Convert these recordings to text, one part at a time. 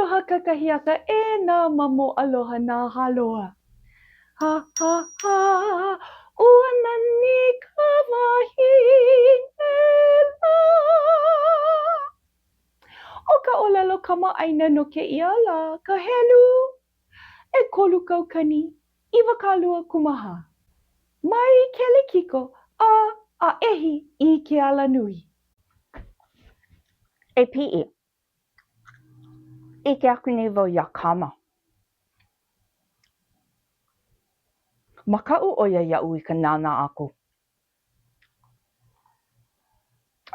Aloha kakahiaka e nā mamo aloha nā haloa. Ha ha ha, ua nani ka wahine o ka olelo kamaʻaina no keʻia la ka helu e kolu kaukani ʻiwakalua kumaha. Mai kelikiko a ʻehi i ke alanui. E piʻi, ʻike aku nei wau iā kama. Makaʻu ʻoia iaʻu i ka nānā aku.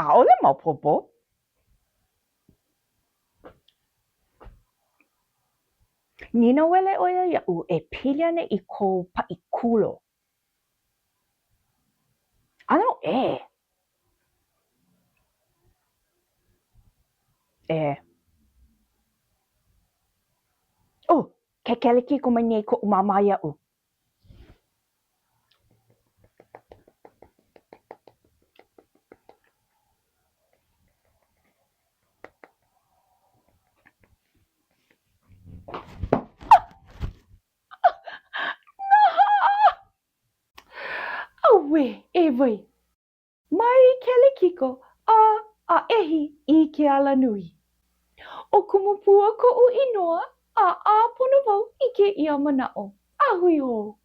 ʻAʻole maopopo. Nina wele ʻoia iaʻu e pili ana i kou paʻi kulo. ʻAno e. Ke kelikiko mai nei koʻu māmā iaʻu. Awe, e wai. Mai kelikiko a ʻehi i ke alanui. O kumupua koʻu inoa a pono wau i ke ia manaʻo. Ahui hou.